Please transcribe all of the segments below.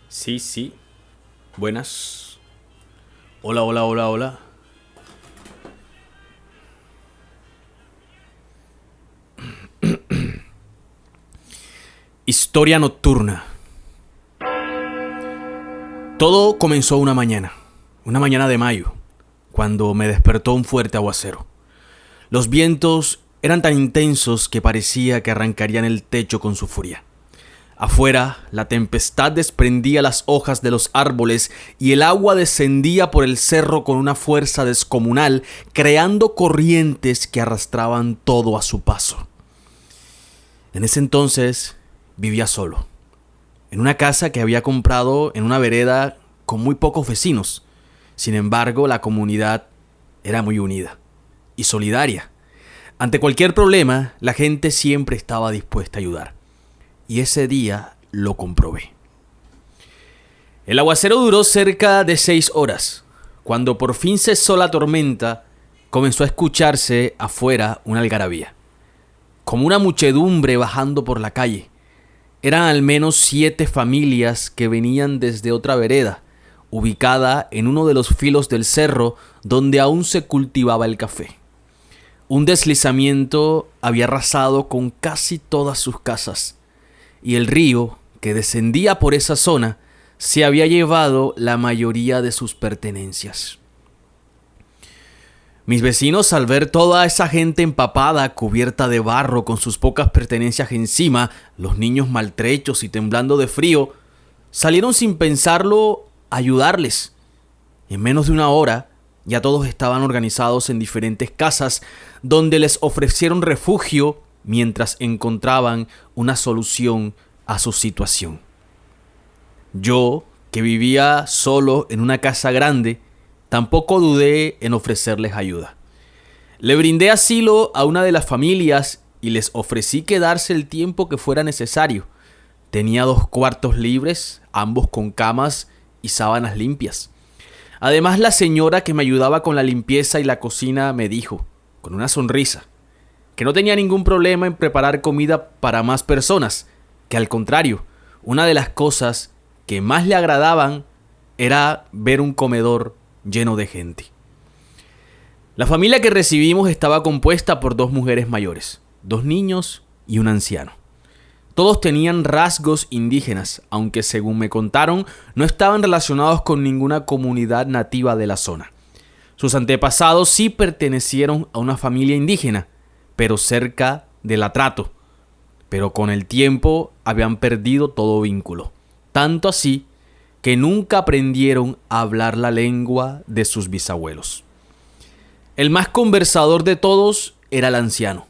Sí, sí. Buenas. Hola, hola, hola, hola. Historia nocturna. Todo comenzó una mañana de mayo, cuando me despertó un fuerte aguacero. Los vientos eran tan intensos que parecía que arrancarían el techo con su furia. Afuera, la tempestad desprendía las hojas de los árboles y el agua descendía por el cerro con una fuerza descomunal, creando corrientes que arrastraban todo a su paso. En ese entonces vivía solo, en una casa que había comprado en una vereda con muy pocos vecinos. Sin embargo, la comunidad era muy unida y solidaria. Ante cualquier problema, la gente siempre estaba dispuesta a ayudar. Y ese día lo comprobé. El aguacero duró cerca de 6 horas. Cuando por fin cesó la tormenta, comenzó a escucharse afuera una algarabía, como una muchedumbre bajando por la calle. Eran al menos 7 familias que venían desde otra vereda, ubicada en uno de los filos del cerro donde aún se cultivaba el café. Un deslizamiento había arrasado con casi todas sus casas, y el río que descendía por esa zona se había llevado la mayoría de sus pertenencias. Mis vecinos, al ver toda esa gente empapada, cubierta de barro, con sus pocas pertenencias encima, los niños maltrechos y temblando de frío, salieron sin pensarlo a ayudarles. En menos de una hora, ya todos estaban organizados en diferentes casas donde les ofrecieron refugio mientras encontraban una solución a su situación. Yo, que vivía solo en una casa grande, tampoco dudé en ofrecerles ayuda. Le brindé asilo a una de las familias y les ofrecí quedarse el tiempo que fuera necesario. Tenía 2 cuartos libres, ambos con camas y sábanas limpias. Además, la señora que me ayudaba con la limpieza y la cocina me dijo, con una sonrisa, que no tenía ningún problema en preparar comida para más personas, que al contrario, una de las cosas que más le agradaban era ver un comedor lleno de gente. La familia que recibimos estaba compuesta por 2 mujeres mayores, 2 niños y un anciano. Todos tenían rasgos indígenas, aunque según me contaron, no estaban relacionados con ninguna comunidad nativa de la zona. Sus antepasados sí pertenecieron a una familia indígena, pero cerca del atrato. Pero con el tiempo habían perdido todo vínculo. Tanto así que nunca aprendieron a hablar la lengua de sus bisabuelos. El más conversador de todos era el anciano,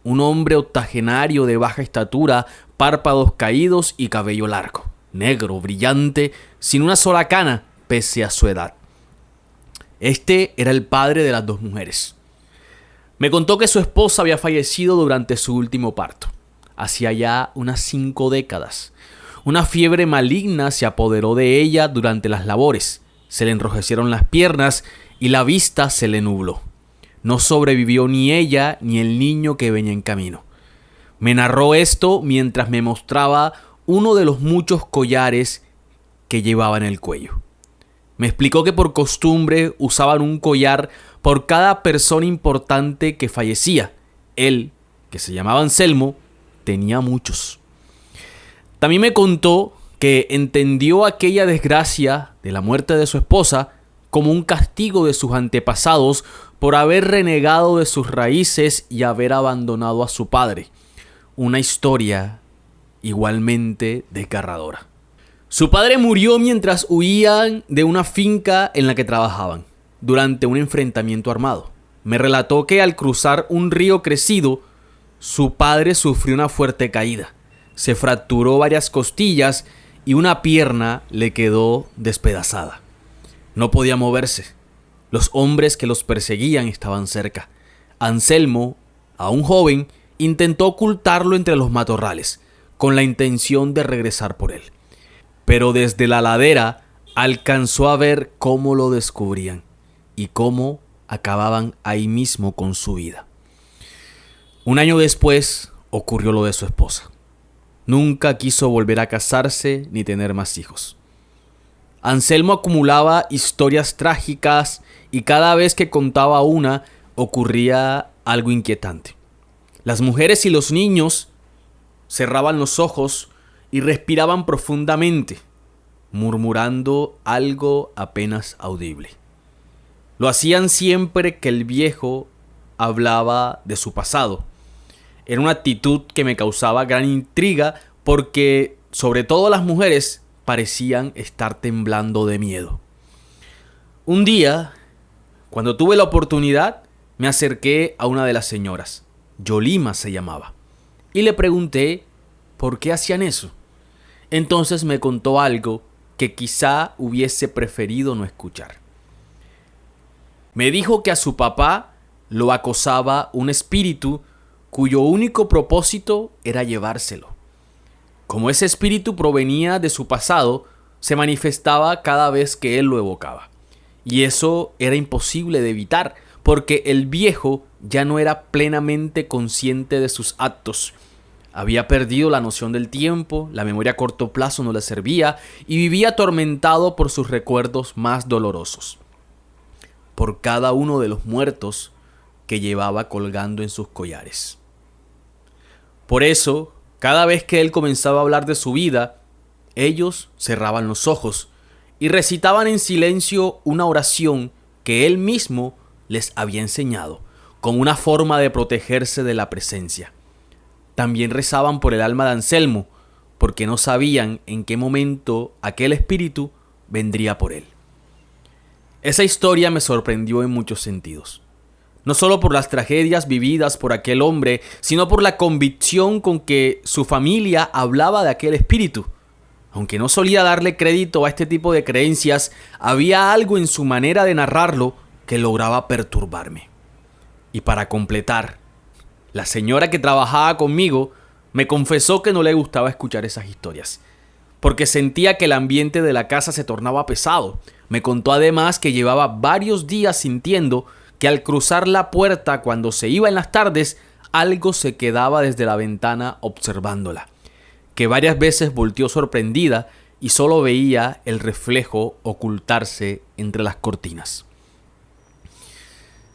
un hombre octogenario de baja estatura, párpados caídos y cabello largo, negro, brillante, sin una sola cana, pese a su edad. Este era el padre de las 2 mujeres. Me contó que su esposa había fallecido durante su último parto, hacía ya unas 5 décadas. Una fiebre maligna se apoderó de ella durante las labores. Se le enrojecieron las piernas y la vista se le nubló. No sobrevivió ni ella ni el niño que venía en camino. Me narró esto mientras me mostraba uno de los muchos collares que llevaba en el cuello. Me explicó que por costumbre usaban un collar por cada persona importante que fallecía. Él, que se llamaba Anselmo, tenía muchos. También me contó que entendió aquella desgracia de la muerte de su esposa como un castigo de sus antepasados por haber renegado de sus raíces y haber abandonado a su padre. Una historia igualmente desgarradora. Su padre murió mientras huían de una finca en la que trabajaban, durante un enfrentamiento armado. Me relató que al cruzar un río crecido, su padre sufrió una fuerte caída. Se fracturó varias costillas y una pierna le quedó despedazada. No podía moverse. Los hombres que los perseguían estaban cerca. Anselmo, aún joven, intentó ocultarlo entre los matorrales, con la intención de regresar por él. Pero desde la ladera alcanzó a ver cómo lo descubrían y cómo acababan ahí mismo con su vida. Un año después ocurrió lo de su esposa. Nunca quiso volver a casarse ni tener más hijos. Anselmo acumulaba historias trágicas y cada vez que contaba una ocurría algo inquietante. Las mujeres y los niños cerraban los ojos y respiraban profundamente, murmurando algo apenas audible. Lo hacían siempre que el viejo hablaba de su pasado. Era una actitud que me causaba gran intriga porque, sobre todo las mujeres, parecían estar temblando de miedo. Un día, cuando tuve la oportunidad, me acerqué a una de las señoras, Yolima se llamaba, y le pregunté por qué hacían eso. Entonces me contó algo que quizá hubiese preferido no escuchar. Me dijo que a su papá lo acosaba un espíritu cuyo único propósito era llevárselo. Como ese espíritu provenía de su pasado, se manifestaba cada vez que él lo evocaba. Y eso era imposible de evitar, porque el viejo ya no era plenamente consciente de sus actos. Había perdido la noción del tiempo, la memoria a corto plazo no le servía y vivía atormentado por sus recuerdos más dolorosos, por cada uno de los muertos que llevaba colgando en sus collares. Por eso, cada vez que él comenzaba a hablar de su vida, ellos cerraban los ojos y recitaban en silencio una oración que él mismo les había enseñado, como una forma de protegerse de la presencia. También rezaban por el alma de Anselmo, porque no sabían en qué momento aquel espíritu vendría por él. Esa historia me sorprendió en muchos sentidos. No solo por las tragedias vividas por aquel hombre, sino por la convicción con que su familia hablaba de aquel espíritu. Aunque no solía darle crédito a este tipo de creencias, había algo en su manera de narrarlo que lograba perturbarme. Y para completar, la señora que trabajaba conmigo me confesó que no le gustaba escuchar esas historias, porque sentía que el ambiente de la casa se tornaba pesado. Me contó además que llevaba varios días sintiendo que al cruzar la puerta cuando se iba en las tardes, algo se quedaba desde la ventana observándola, que varias veces volteó sorprendida y solo veía el reflejo ocultarse entre las cortinas.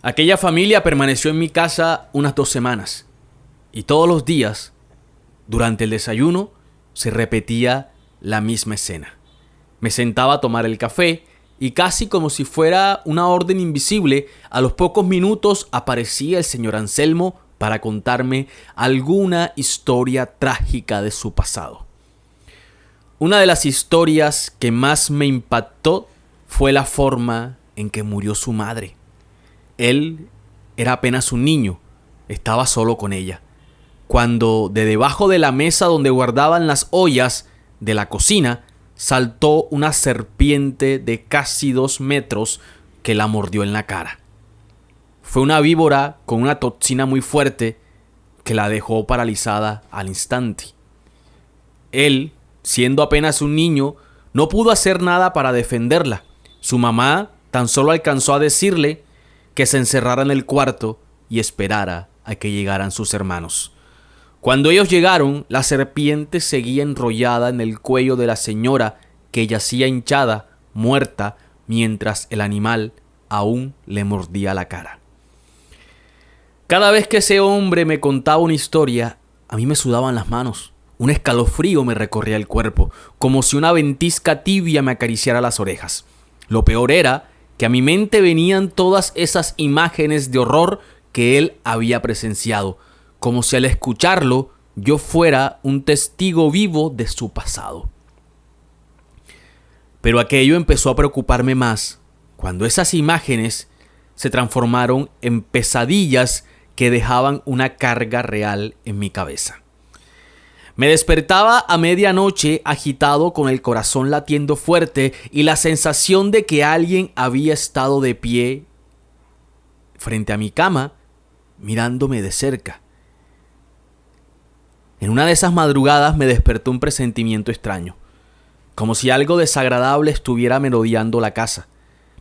Aquella familia permaneció en mi casa unas 2 semanas y todos los días, durante el desayuno, se repetía la misma escena. Me sentaba a tomar el café y casi como si fuera una orden invisible, a los pocos minutos aparecía el señor Anselmo para contarme alguna historia trágica de su pasado. Una de las historias que más me impactó fue la forma en que murió su madre. Él era apenas un niño, estaba solo con ella, cuando de debajo de la mesa donde guardaban las ollas de la cocina saltó una serpiente de casi 2 metros que la mordió en la cara. Fue una víbora con una toxina muy fuerte que la dejó paralizada al instante. Él, siendo apenas un niño, no pudo hacer nada para defenderla. Su mamá tan solo alcanzó a decirle que se encerrara en el cuarto y esperara a que llegaran sus hermanos. Cuando ellos llegaron, la serpiente seguía enrollada en el cuello de la señora, que yacía hinchada, muerta, mientras el animal aún le mordía la cara. Cada vez que ese hombre me contaba una historia, a mí me sudaban las manos. Un escalofrío me recorría el cuerpo, como si una ventisca tibia me acariciara las orejas. Lo peor era que a mi mente venían todas esas imágenes de horror que él había presenciado, como si al escucharlo yo fuera un testigo vivo de su pasado. Pero aquello empezó a preocuparme más cuando esas imágenes se transformaron en pesadillas que dejaban una carga real en mi cabeza. Me despertaba a medianoche agitado, con el corazón latiendo fuerte y la sensación de que alguien había estado de pie frente a mi cama mirándome de cerca. En una de esas madrugadas me despertó un presentimiento extraño, como si algo desagradable estuviera merodeando la casa.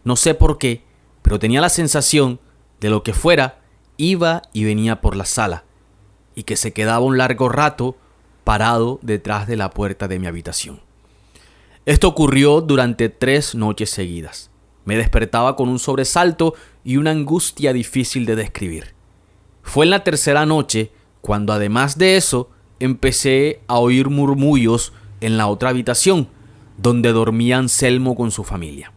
No sé por qué, pero tenía la sensación de lo que fuera iba y venía por la sala y que se quedaba un largo rato parado detrás de la puerta de mi habitación. Esto ocurrió durante 3 noches seguidas. Me despertaba con un sobresalto y una angustia difícil de describir. Fue en la tercera noche cuando, además de eso, empecé a oír murmullos en la otra habitación, donde dormía Anselmo con su familia.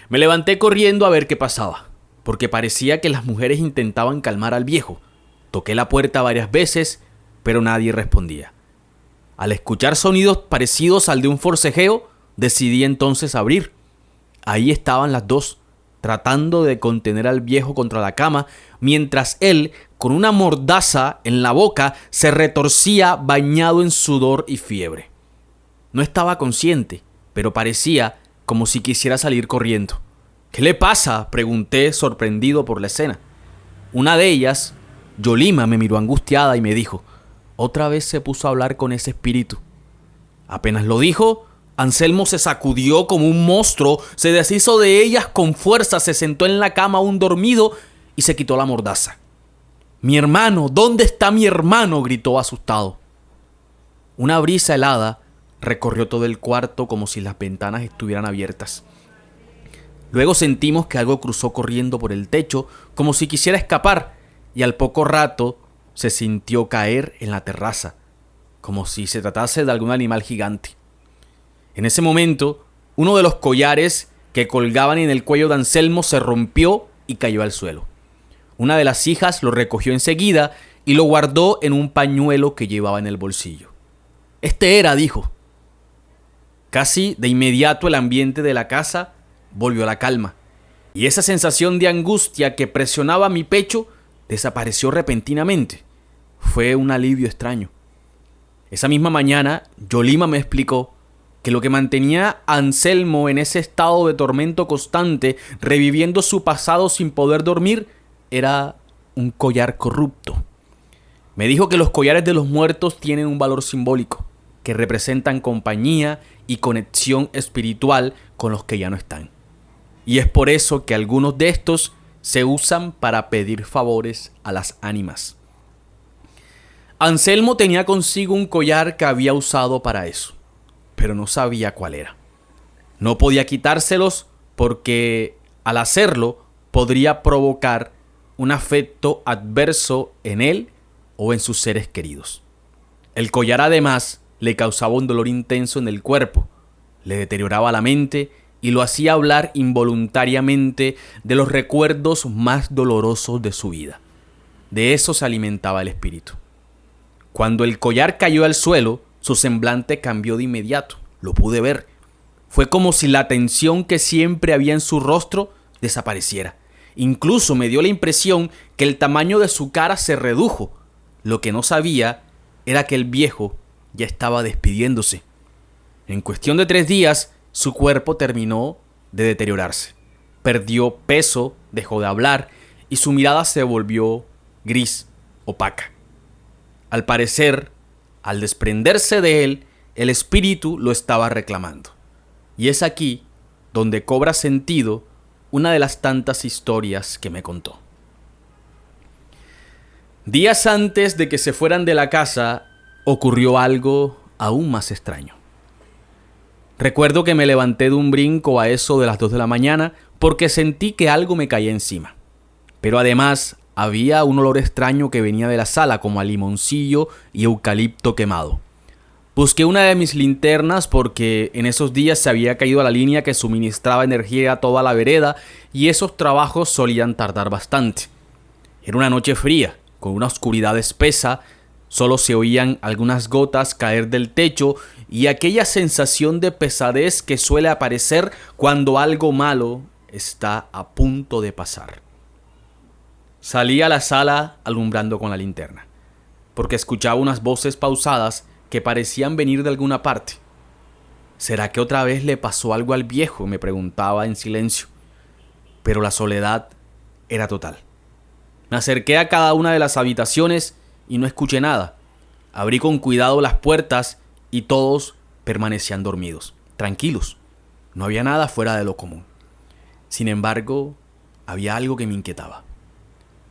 Me levanté corriendo a ver qué pasaba, porque parecía que las mujeres intentaban calmar al viejo. Toqué la puerta varias veces, pero nadie respondía. Al escuchar sonidos parecidos al de un forcejeo, decidí entonces abrir. Ahí estaban las dos, tratando de contener al viejo contra la cama, mientras él, con una mordaza en la boca, se retorcía bañado en sudor y fiebre. No estaba consciente, pero parecía como si quisiera salir corriendo. ¿Qué le pasa?, pregunté, sorprendido por la escena. Una de ellas, Yolima, me miró angustiada y me dijo: otra vez se puso a hablar con ese espíritu. Apenas lo dijo, Anselmo se sacudió como un monstruo, se deshizo de ellas con fuerza, se sentó en la cama aún dormido y se quitó la mordaza. «¡Mi hermano! ¿Dónde está mi hermano?», gritó asustado. Una brisa helada recorrió todo el cuarto como si las ventanas estuvieran abiertas. Luego sentimos que algo cruzó corriendo por el techo como si quisiera escapar, y al poco rato se sintió caer en la terraza, como si se tratase de algún animal gigante. En ese momento, uno de los collares que colgaban en el cuello de Anselmo se rompió y cayó al suelo. Una de las hijas lo recogió enseguida y lo guardó en un pañuelo que llevaba en el bolsillo. «Este era», dijo. Casi de inmediato el ambiente de la casa volvió a la calma, y esa sensación de angustia que presionaba mi pecho desapareció repentinamente. Fue un alivio extraño. Esa misma mañana, Yolima me explicó que lo que mantenía a Anselmo en ese estado de tormento constante, reviviendo su pasado sin poder dormir, era un collar corrupto. Me dijo que los collares de los muertos tienen un valor simbólico, que representan compañía y conexión espiritual con los que ya no están. Y es por eso que algunos de estos se usan para pedir favores a las ánimas. Anselmo tenía consigo un collar que había usado para eso, pero no sabía cuál era. No podía quitárselos porque al hacerlo podría provocar un afecto adverso en él o en sus seres queridos. El collar además le causaba un dolor intenso en el cuerpo, le deterioraba la mente y lo hacía hablar involuntariamente de los recuerdos más dolorosos de su vida. De eso se alimentaba el espíritu. Cuando el collar cayó al suelo, su semblante cambió de inmediato. Lo pude ver. Fue como si la tensión que siempre había en su rostro desapareciera. Incluso me dio la impresión que el tamaño de su cara se redujo. Lo que no sabía era que el viejo ya estaba despidiéndose. En cuestión de 3 días, su cuerpo terminó de deteriorarse. Perdió peso, dejó de hablar y su mirada se volvió gris, opaca. Al parecer, al desprenderse de él, el espíritu lo estaba reclamando. Y es aquí donde cobra sentido una de las tantas historias que me contó. Días antes de que se fueran de la casa, ocurrió algo aún más extraño. Recuerdo que me levanté de un brinco a eso de las 2 de la mañana porque sentí que algo me caía encima. Pero además había un olor extraño que venía de la sala, como a limoncillo y eucalipto quemado. Busqué una de mis linternas porque en esos días se había caído la línea que suministraba energía a toda la vereda y esos trabajos solían tardar bastante. Era una noche fría, con una oscuridad espesa. Solo se oían algunas gotas caer del techo y aquella sensación de pesadez que suele aparecer cuando algo malo está a punto de pasar. Salí a la sala alumbrando con la linterna, porque escuchaba unas voces pausadas que parecían venir de alguna parte. ¿Será que otra vez le pasó algo al viejo?, me preguntaba en silencio. Pero la soledad era total. Me acerqué a cada una de las habitaciones y no escuché nada. Abrí con cuidado las puertas y todos permanecían dormidos, tranquilos. No había nada fuera de lo común. Sin embargo, había algo que me inquietaba.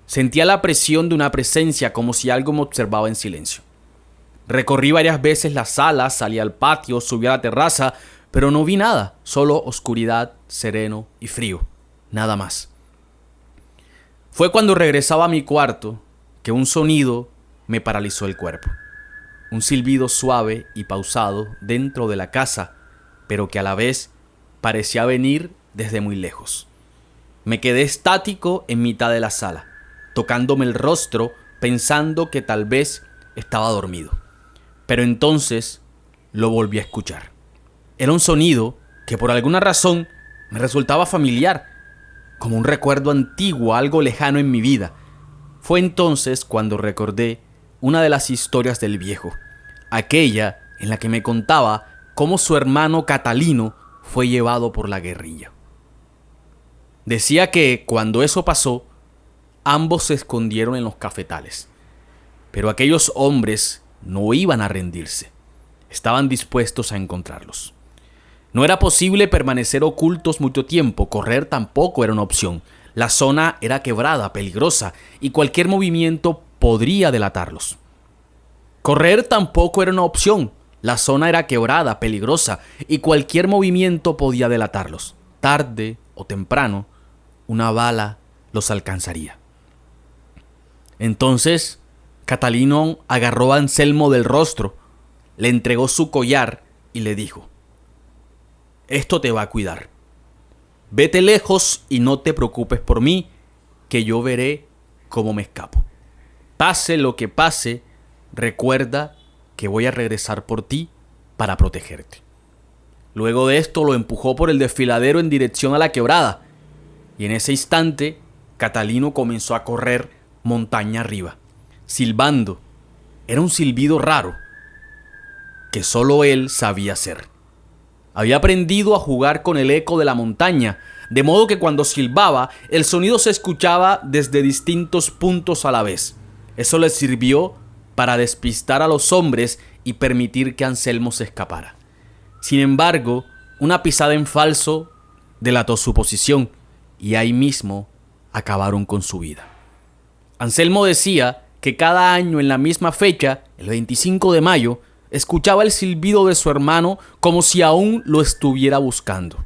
Sentía la presión de una presencia, como si algo me observaba en silencio. Recorrí varias veces la sala, salí al patio, subí a la terraza, pero no vi nada, solo oscuridad, sereno y frío, nada más. Fue cuando regresaba a mi cuarto que un sonido me paralizó el cuerpo. Un silbido suave y pausado dentro de la casa, pero que a la vez parecía venir desde muy lejos. Me quedé estático en mitad de la sala, tocándome el rostro pensando que tal vez estaba dormido. Pero entonces lo volví a escuchar. Era un sonido que por alguna razón me resultaba familiar, como un recuerdo antiguo, algo lejano en mi vida. Fue entonces cuando recordé una de las historias del viejo, aquella en la que me contaba cómo su hermano Catalino fue llevado por la guerrilla. Decía que cuando eso pasó, ambos se escondieron en los cafetales, pero aquellos hombres no iban a rendirse, estaban dispuestos a encontrarlos. No era posible permanecer ocultos mucho tiempo, correr tampoco era una opción. La zona era quebrada, peligrosa, y cualquier movimiento podría delatarlos. Correr tampoco era una opción. La zona era quebrada, peligrosa, y cualquier movimiento podía delatarlos. Tarde o temprano, una bala los alcanzaría. Entonces, Catalino agarró a Anselmo del rostro, le entregó su collar y le dijo: «Esto te va a cuidar. Vete lejos y no te preocupes por mí, que yo veré cómo me escapo. Pase lo que pase, recuerda que voy a regresar por ti para protegerte». Luego de esto lo empujó por el desfiladero en dirección a la quebrada, y en ese instante Catalino comenzó a correr montaña arriba, silbando. Era un silbido raro que solo él sabía hacer. Había aprendido a jugar con el eco de la montaña, de modo que cuando silbaba, el sonido se escuchaba desde distintos puntos a la vez. Eso le sirvió para despistar a los hombres y permitir que Anselmo se escapara. Sin embargo, una pisada en falso delató su posición, y ahí mismo acabaron con su vida. Anselmo decía que cada año en la misma fecha, el 25 de mayo, escuchaba el silbido de su hermano como si aún lo estuviera buscando.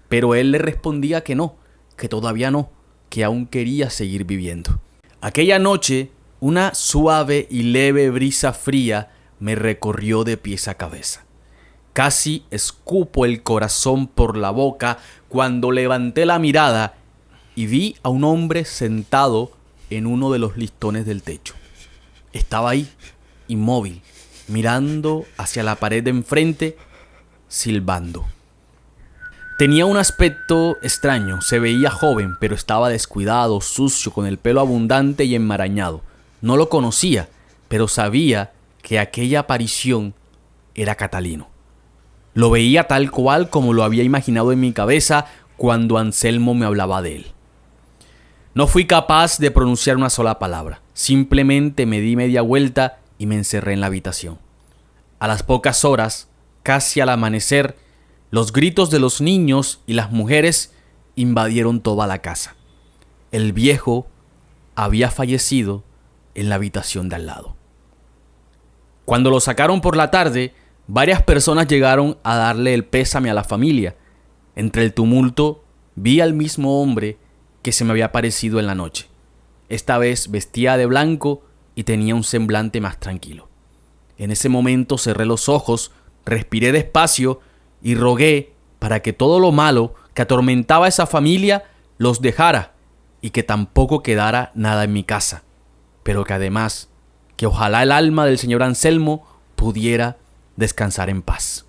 Pero él le respondía que no, que todavía no, que aún quería seguir viviendo. Aquella noche, una suave y leve brisa fría me recorrió de pies a cabeza. Casi escupo el corazón por la boca cuando levanté la mirada y vi a un hombre sentado en uno de los listones del techo. Estaba ahí, inmóvil, mirando hacia la pared de enfrente, silbando. Tenía un aspecto extraño, se veía joven, pero estaba descuidado, sucio, con el pelo abundante y enmarañado. No lo conocía, pero sabía que aquella aparición era Catalino. Lo veía tal cual como lo había imaginado en mi cabeza cuando Anselmo me hablaba de él. No fui capaz de pronunciar una sola palabra, simplemente me di media vuelta y me encerré en la habitación. A las pocas horas, casi al amanecer, los gritos de los niños y las mujeres invadieron toda la casa. El viejo había fallecido en la habitación de al lado. Cuando lo sacaron por la tarde, varias personas llegaron a darle el pésame a la familia. Entre el tumulto, vi al mismo hombre que se me había aparecido en la noche. Esta vez vestía de blanco y tenía un semblante más tranquilo. En ese momento cerré los ojos, respiré despacio y rogué para que todo lo malo que atormentaba a esa familia los dejara y que tampoco quedara nada en mi casa, pero que además, que ojalá el alma del señor Anselmo pudiera descansar en paz.